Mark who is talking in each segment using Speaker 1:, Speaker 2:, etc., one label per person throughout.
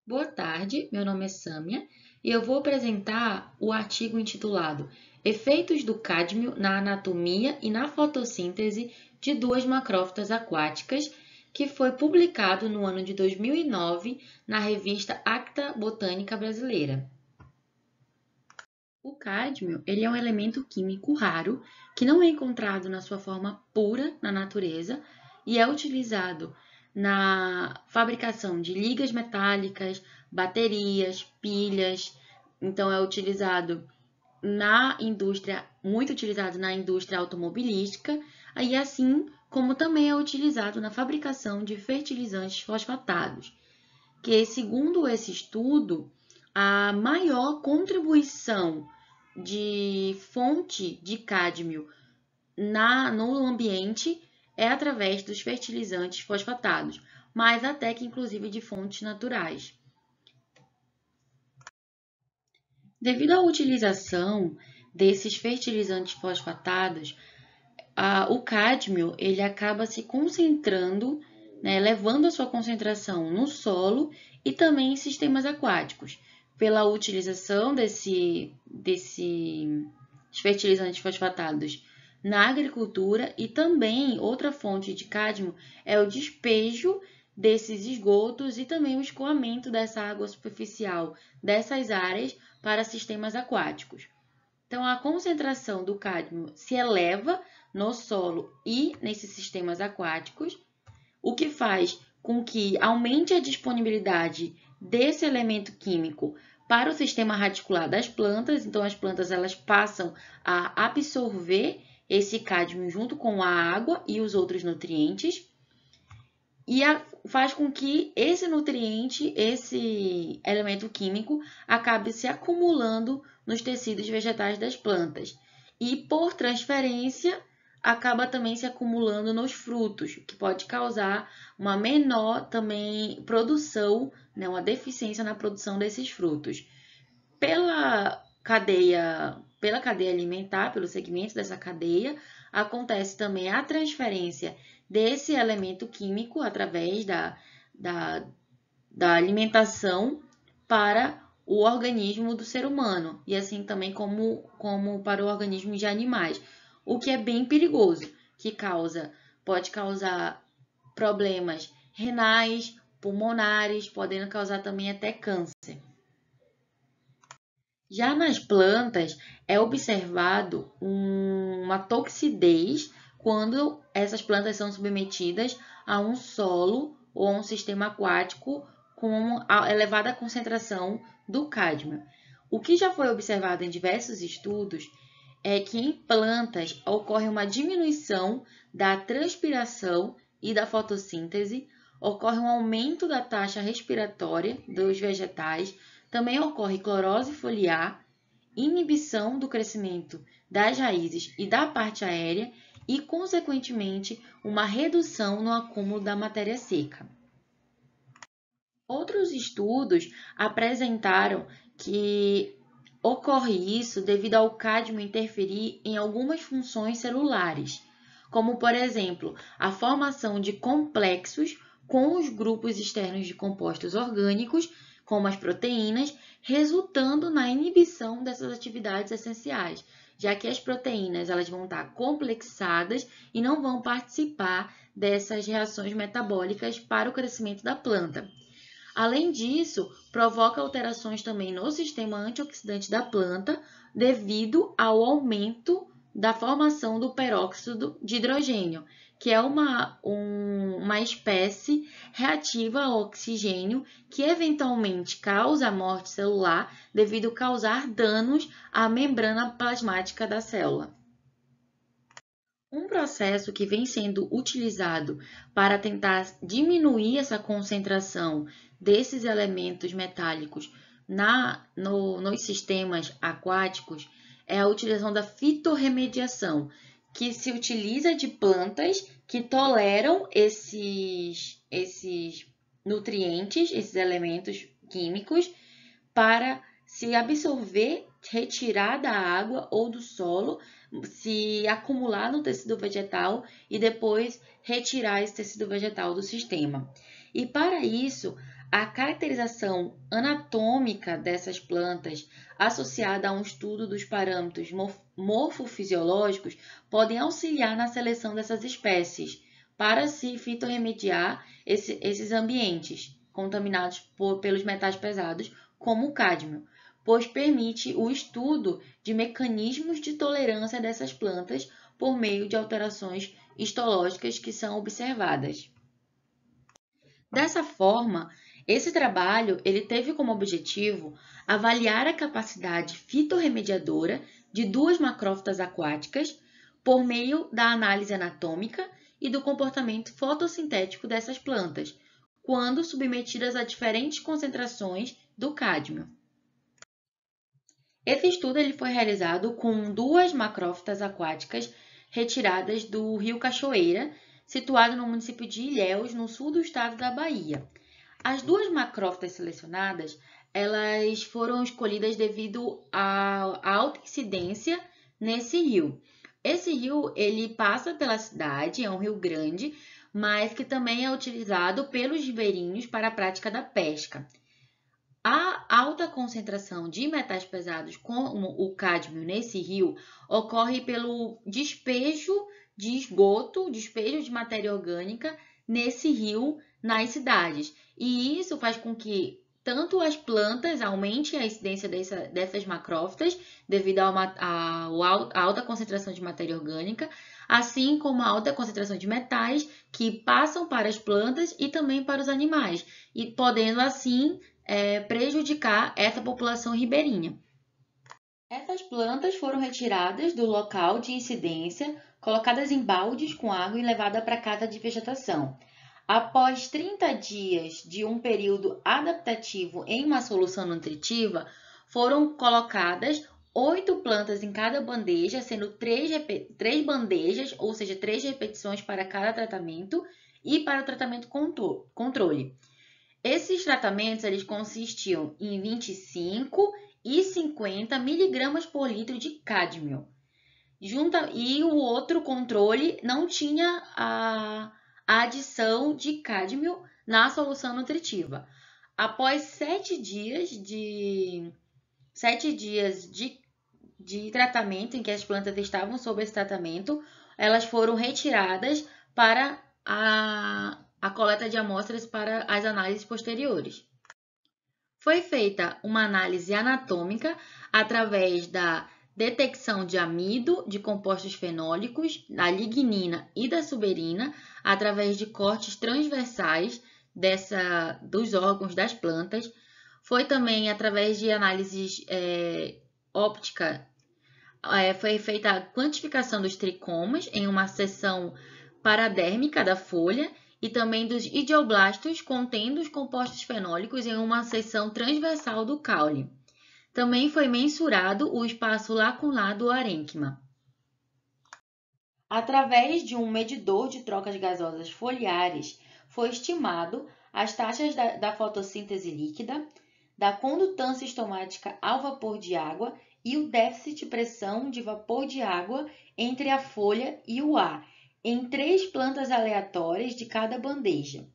Speaker 1: Boa tarde, meu nome é Sâmia e eu vou apresentar o artigo intitulado Efeitos do cádmio na anatomia e na fotossíntese de duas macrófitas aquáticas, que foi publicado no ano de 2009 na revista Acta Botânica Brasileira. O cádmio, ele é um elemento químico raro que não é encontrado na sua forma pura na natureza e é utilizado na fabricação de ligas metálicas, baterias, pilhas. Então é utilizado na indústria, muito utilizado na indústria automobilística, e assim como também é utilizado na fabricação de fertilizantes fosfatados, que segundo esse estudo, a maior contribuição de fonte de cádmio no ambiente é através dos fertilizantes fosfatados, mas até que inclusive de fontes naturais. Devido à utilização desses fertilizantes fosfatados, o cádmio ele acaba se concentrando, né, levando a sua concentração no solo e também em sistemas aquáticos, pela utilização desses fertilizantes fosfatados na agricultura, e também outra fonte de cádmio é o despejo desses esgotos e também o escoamento dessa água superficial dessas áreas para sistemas aquáticos. Então, a concentração do cádmio se eleva no solo e nesses sistemas aquáticos, o que faz com que aumente a disponibilidade desse elemento químico para o sistema radicular das plantas. Então, as plantas elas passam a absorver esse cádmio junto com a água e os outros nutrientes, e faz com que esse nutriente, esse elemento químico, acabe se acumulando nos tecidos vegetais das plantas. E, por transferência, acaba também se acumulando nos frutos, que pode causar uma menor também produção, né, uma deficiência na produção desses frutos. Pela cadeia alimentar, pelo segmento dessa cadeia, acontece também a transferência desse elemento químico através da alimentação para o organismo do ser humano, e assim também como para o organismo de animais, o que é bem perigoso, que pode causar problemas renais, pulmonares, podendo causar também até câncer. Já nas plantas, é observado uma toxidez quando essas plantas são submetidas a um solo ou a um sistema aquático com elevada concentração do cádmio. O que já foi observado em diversos estudos é que em plantas ocorre uma diminuição da transpiração e da fotossíntese, ocorre um aumento da taxa respiratória dos vegetais, também ocorre clorose foliar, inibição do crescimento das raízes e da parte aérea e, consequentemente, uma redução no acúmulo da matéria seca. Outros estudos apresentaram que ocorre isso devido ao cádmio interferir em algumas funções celulares, como, por exemplo, a formação de complexos com os grupos externos de compostos orgânicos, como as proteínas, resultando na inibição dessas atividades essenciais, já que as proteínas elas vão estar complexadas e não vão participar dessas reações metabólicas para o crescimento da planta. Além disso, provoca alterações também no sistema antioxidante da planta devido ao aumento da formação do peróxido de hidrogênio, que é uma espécie reativa ao oxigênio que eventualmente causa a morte celular devido a causar danos à membrana plasmática da célula. Um processo que vem sendo utilizado para tentar diminuir essa concentração desses elementos metálicos nos sistemas aquáticos é a utilização da fitorremediação, que se utiliza de plantas que toleram esses nutrientes, esses elementos químicos, para se absorver, retirar da água ou do solo, se acumular no tecido vegetal e depois retirar esse tecido vegetal do sistema. E para isso, A caracterização anatômica dessas plantas, associada a um estudo dos parâmetros morfofisiológicos, podem auxiliar na seleção dessas espécies para se fitorremediar esses ambientes contaminados pelos metais pesados, como o cádmio, pois permite o estudo de mecanismos de tolerância dessas plantas por meio de alterações histológicas que são observadas. Dessa forma, esse trabalho ele teve como objetivo avaliar a capacidade fitorremediadora de duas macrófitas aquáticas por meio da análise anatômica e do comportamento fotossintético dessas plantas, quando submetidas a diferentes concentrações do cádmio. Esse estudo ele foi realizado com duas macrófitas aquáticas retiradas do Rio Cachoeira, situado no município de Ilhéus, no sul do estado da Bahia. As duas macrófitas selecionadas, elas foram escolhidas devido à alta incidência nesse rio. Esse rio, ele passa pela cidade, é um rio grande, mas que também é utilizado pelos ribeirinhos para a prática da pesca. A alta concentração de metais pesados, como o cádmio nesse rio, ocorre pelo despejo de esgoto, despejo de matéria orgânica nesse rio nas cidades. E isso faz com que tanto as plantas aumentem a incidência dessas macrófitas, devido à alta concentração de matéria orgânica, assim como a alta concentração de metais que passam para as plantas e também para os animais, e podendo assim prejudicar essa população ribeirinha. Essas plantas foram retiradas do local de incidência, colocadas em baldes com água e levadas para a casa de vegetação. Após 30 dias de um período adaptativo em uma solução nutritiva, foram colocadas 8 plantas em cada bandeja, sendo 3 bandejas, ou seja, 3 repetições para cada tratamento e para o tratamento controle. Esses tratamentos eles consistiam em 25 e 50 miligramas por litro de cádmio. E o outro controle não tinha a adição de cádmio na solução nutritiva. Após 7 dias de tratamento em que as plantas estavam sob esse tratamento, elas foram retiradas para a coleta de amostras para as análises posteriores. Foi feita uma análise anatômica através da detecção de amido, de compostos fenólicos, da lignina e da suberina, através de cortes transversais dos órgãos das plantas. Foi também através de análises óptica, foi feita a quantificação dos tricomas em uma seção paradérmica da folha e também dos idioblastos contendo os compostos fenólicos em uma seção transversal do caule. Também foi mensurado o espaço lacunar do arênquima. Através de um medidor de trocas gasosas foliares, foi estimado as taxas da fotossíntese líquida, da condutância estomática ao vapor de água e o déficit de pressão de vapor de água entre a folha e o ar, em 3 plantas aleatórias de cada bandeja.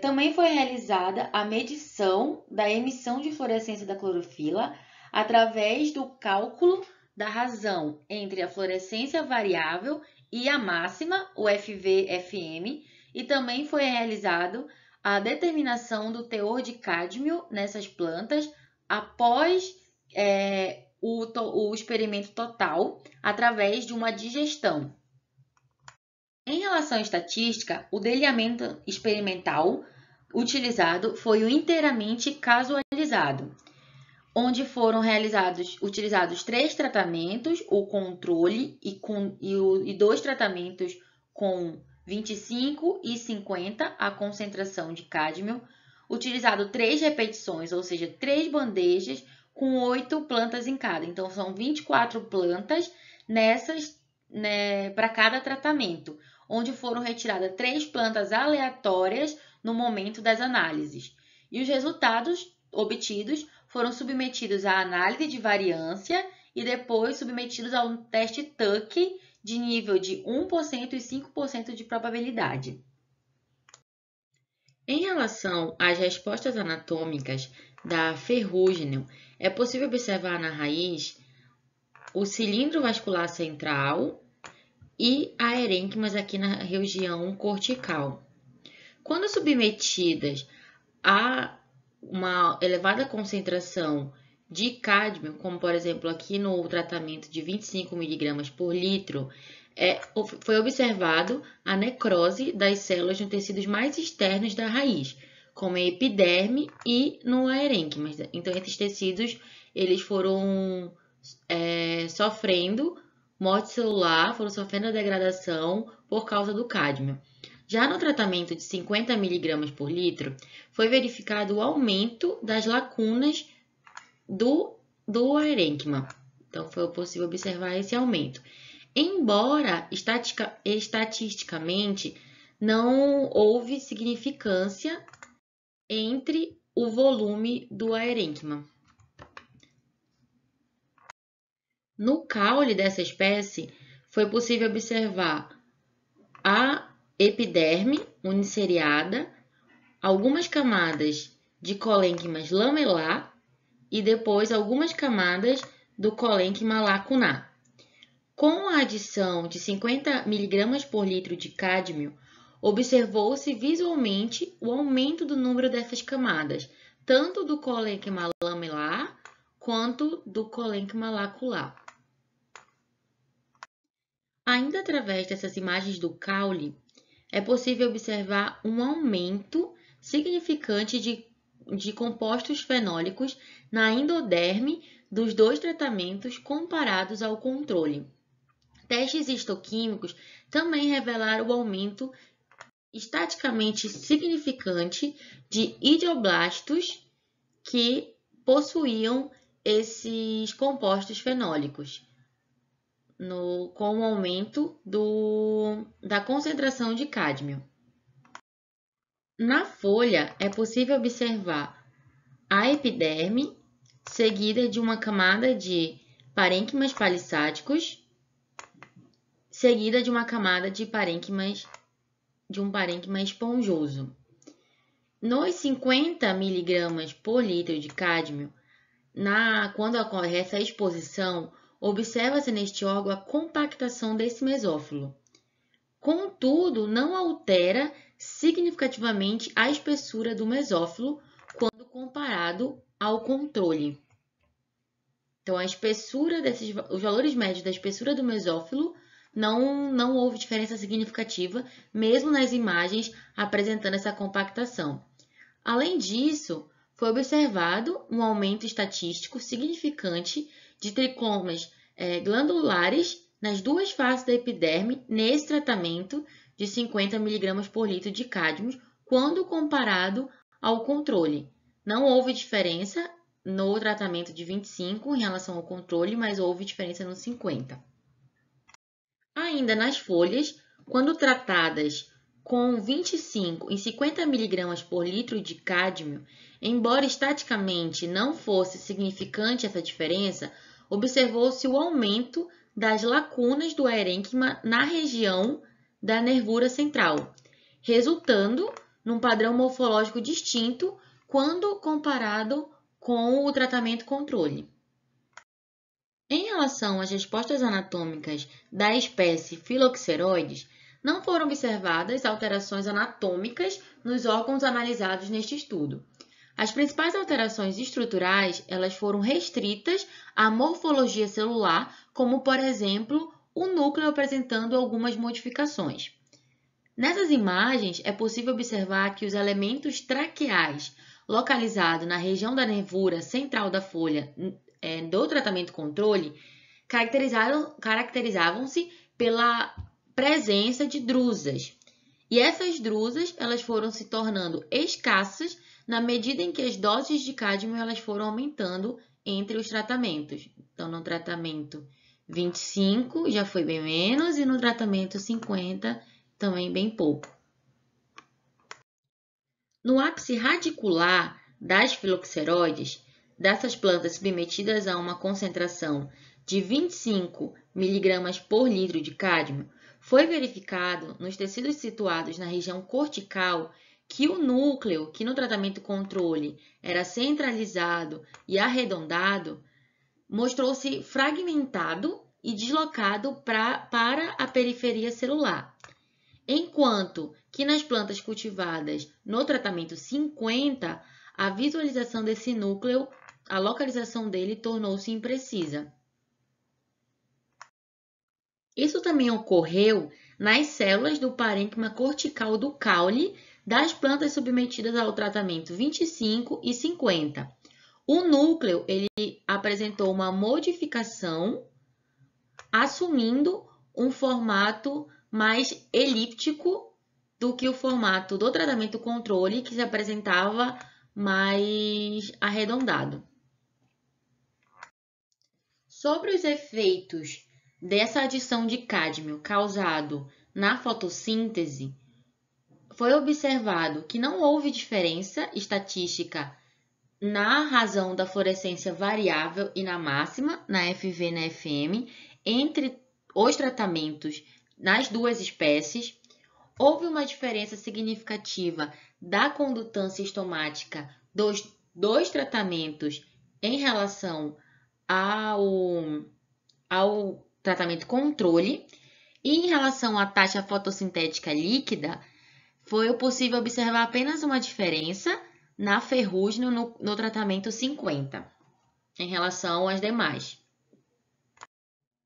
Speaker 1: Também foi realizada a medição da emissão de fluorescência da clorofila através do cálculo da razão entre a fluorescência variável e a máxima, o FV-FM, e também foi realizado a determinação do teor de cádmio nessas plantas após o experimento total através de uma digestão. Em relação à estatística, o delineamento experimental utilizado foi o inteiramente casualizado, onde foram utilizados 3 tratamentos, o controle e 2 tratamentos com 25 e 50 a concentração de cádmio, utilizado 3 repetições, ou seja, 3 bandejas com 8 plantas em cada. Então, são 24 plantas para cada tratamento, onde foram retiradas 3 plantas aleatórias no momento das análises. E os resultados obtidos foram submetidos à análise de variância e depois submetidos a um teste Tuck de nível de 1% e 5% de probabilidade. Em relação às respostas anatômicas da ferrugem, é possível observar na raiz o cilindro vascular central e a herênquimas aqui na região cortical. Quando submetidas a uma elevada concentração de cádmio, como por exemplo aqui no tratamento de 25 mg por litro, foi observado a necrose das células nos tecidos mais externos da raiz, como a epiderme e no aerênquima. Então, esses tecidos eles foram sofrendo morte celular, foram sofrendo a degradação por causa do cádmio. Já no tratamento de 50 mg por litro, foi verificado o aumento das lacunas do aerênquima. Então, foi possível observar esse aumento. Embora, estatisticamente, não houve significância entre o volume do aerênquima. No caule dessa espécie, foi possível observar a epiderme uniceriada, algumas camadas de colênquimas lamelar e depois algumas camadas do colênquima lacunar. Com a adição de 50 mg por litro de cádmio, observou-se visualmente o aumento do número dessas camadas, tanto do colênquima lamelar quanto do colênquima lacular. Ainda através dessas imagens do caule, é possível observar um aumento significante de compostos fenólicos na endoderme dos dois tratamentos comparados ao controle. Testes histoquímicos também revelaram o aumento estatisticamente significante de idioblastos que possuíam esses compostos fenólicos, com o aumento da concentração de cádmio. Na folha, é possível observar a epiderme, seguida de uma camada de parênquimas palissáticos, seguida de uma camada de um parênquima esponjoso. Nos 50 mg por litro de cádmio, quando ocorre essa exposição, observa-se neste órgão a compactação desse mesófilo. Contudo, não altera significativamente a espessura do mesófilo quando comparado ao controle. Então, a espessura os valores médios da espessura do mesófilo não houve diferença significativa, mesmo nas imagens apresentando essa compactação. Além disso, foi observado um aumento estatístico significante de tricomas glandulares nas duas faces da epiderme nesse tratamento de 50 mg por litro de cádmio, quando comparado ao controle. Não houve diferença no tratamento de 25 em relação ao controle, mas houve diferença no 50. Ainda nas folhas, quando tratadas com 25 e 50 mg por litro de cádmio, embora estaticamente não fosse significante essa diferença, observou-se o aumento das lacunas do aerênquima na região da nervura central, resultando num padrão morfológico distinto quando comparado com o tratamento controle. Em relação às respostas anatômicas da espécie Phylloxeroides, não foram observadas alterações anatômicas nos órgãos analisados neste estudo. As principais alterações estruturais, elas foram restritas à morfologia celular, como, por exemplo, o núcleo apresentando algumas modificações. Nessas imagens, é possível observar que os elementos traqueais localizados na região da nervura central da folha do tratamento controle caracterizavam-se pela presença de drusas. E essas drusas elas foram se tornando escassas na medida em que as doses de cádmio elas foram aumentando entre os tratamentos. Então, no tratamento 25 já foi bem menos e no tratamento 50 também bem pouco. No ápice radicular das filoxeroides, dessas plantas submetidas a uma concentração de 25 mg por litro de cádmio, foi verificado nos tecidos situados na região cortical que o núcleo, que no tratamento controle era centralizado e arredondado, mostrou-se fragmentado e deslocado para a periferia celular. Enquanto que nas plantas cultivadas no tratamento 50, a visualização desse núcleo, a localização dele tornou-se imprecisa. Isso também ocorreu nas células do parênquima cortical do caule das plantas submetidas ao tratamento 25 e 50. O núcleo ele apresentou uma modificação, assumindo um formato mais elíptico do que o formato do tratamento controle, que se apresentava mais arredondado. Sobre os efeitos dessa adição de cádmio causado na fotossíntese, foi observado que não houve diferença estatística na razão da fluorescência variável e na máxima, na FV e na FM, entre os tratamentos nas duas espécies. Houve uma diferença significativa da condutância estomática dos dois tratamentos em relação ao tratamento controle. E em relação à taxa fotossintética líquida, foi possível observar apenas uma diferença na ferrugem no tratamento 50, em relação às demais.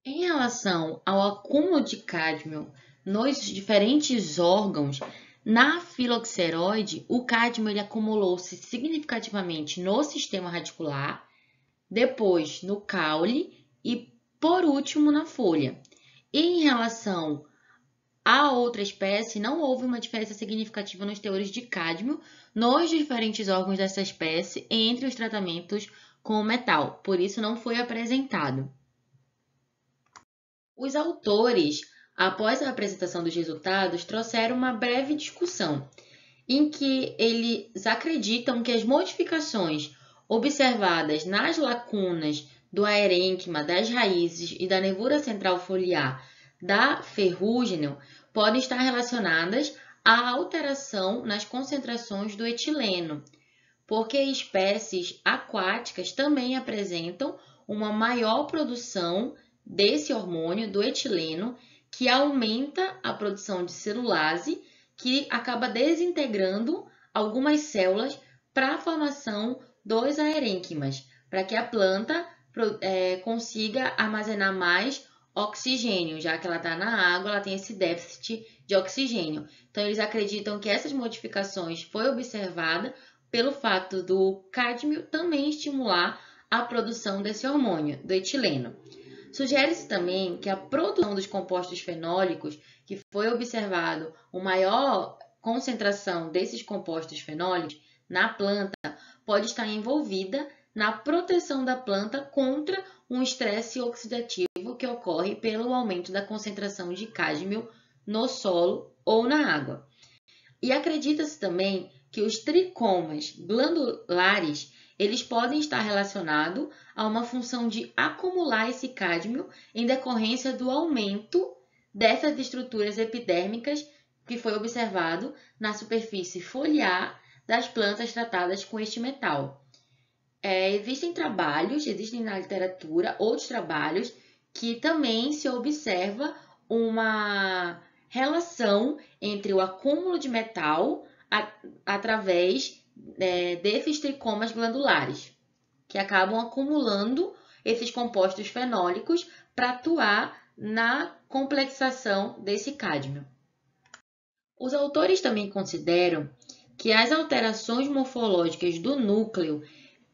Speaker 1: Em relação ao acúmulo de cádmio nos diferentes órgãos, na filoxeroide, o cádmio ele acumulou-se significativamente no sistema radicular, depois no caule e, por último, na folha. E em relação a outra espécie, não houve uma diferença significativa nos teores de cádmio nos diferentes órgãos dessa espécie entre os tratamentos com metal, por isso não foi apresentado. Os autores, após a apresentação dos resultados, trouxeram uma breve discussão, em que eles acreditam que as modificações observadas nas lacunas do aerênquima, das raízes e da nervura central foliar da ferrugem podem estar relacionadas à alteração nas concentrações do etileno, porque espécies aquáticas também apresentam uma maior produção desse hormônio, do etileno, que aumenta a produção de celulase, que acaba desintegrando algumas células para a formação dos aerênquimas, para que a planta consiga armazenar mais oxigênio, já que ela está na água, ela tem esse déficit de oxigênio. Então, eles acreditam que essas modificações foi observada pelo fato do cádmio também estimular a produção desse hormônio, do etileno. Sugere-se também que a produção dos compostos fenólicos, que foi observado uma maior concentração desses compostos fenólicos na planta, pode estar envolvida na proteção da planta contra um estresse oxidativo que ocorre pelo aumento da concentração de cádmio no solo ou na água. E acredita-se também que os tricomas glandulares eles podem estar relacionados a uma função de acumular esse cádmio em decorrência do aumento dessas estruturas epidérmicas que foi observado na superfície foliar das plantas tratadas com este metal. Existem na literatura outros trabalhos que também se observa uma relação entre o acúmulo de metal através desses tricomas glandulares, que acabam acumulando esses compostos fenólicos para atuar na complexação desse cádmio. Os autores também consideram que as alterações morfológicas do núcleo,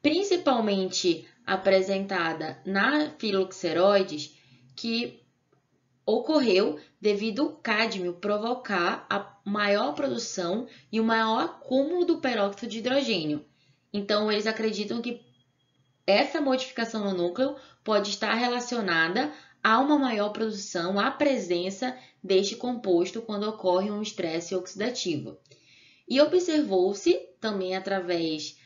Speaker 1: principalmente apresentada na filoxeroides, que ocorreu devido ao cádmio provocar a maior produção e o maior acúmulo do peróxido de hidrogênio. Então, eles acreditam que essa modificação no núcleo pode estar relacionada a uma maior produção, à presença deste composto quando ocorre um estresse oxidativo. E observou-se também através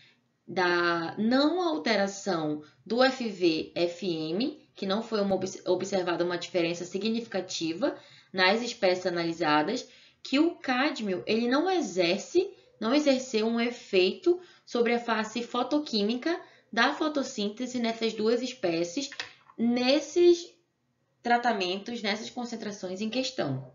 Speaker 1: da não alteração do FV-FM, que não foi observada uma diferença significativa nas espécies analisadas, que o cádmio ele não exerce não exerceu um efeito sobre a face fotoquímica da fotossíntese nessas duas espécies, nesses tratamentos, nessas concentrações em questão.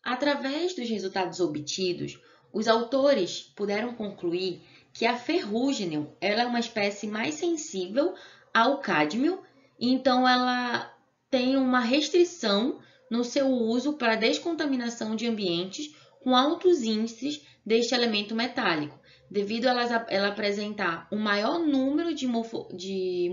Speaker 1: Através dos resultados obtidos, os autores puderam concluir que a ferrugem ela é uma espécie mais sensível ao cádmio, então ela tem uma restrição no seu uso para descontaminação de ambientes com altos índices deste elemento metálico, devido a ela apresentar um maior número de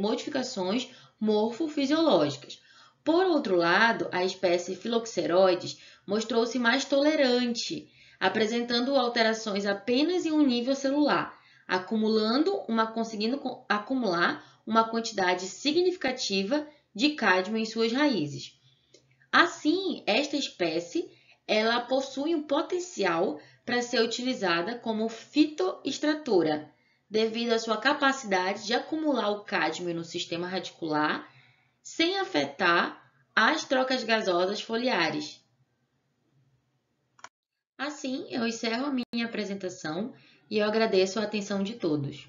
Speaker 1: modificações morfofisiológicas. Por outro lado, a espécie Phylloxeroides mostrou-se mais tolerante, apresentando alterações apenas em um nível celular, conseguindo acumular uma quantidade significativa de cádmio em suas raízes. Assim, esta espécie ela possui um potencial para ser utilizada como fitoextratora, devido à sua capacidade de acumular o cádmio no sistema radicular sem afetar as trocas gasosas foliares. Assim, eu encerro a minha apresentação e eu agradeço a atenção de todos.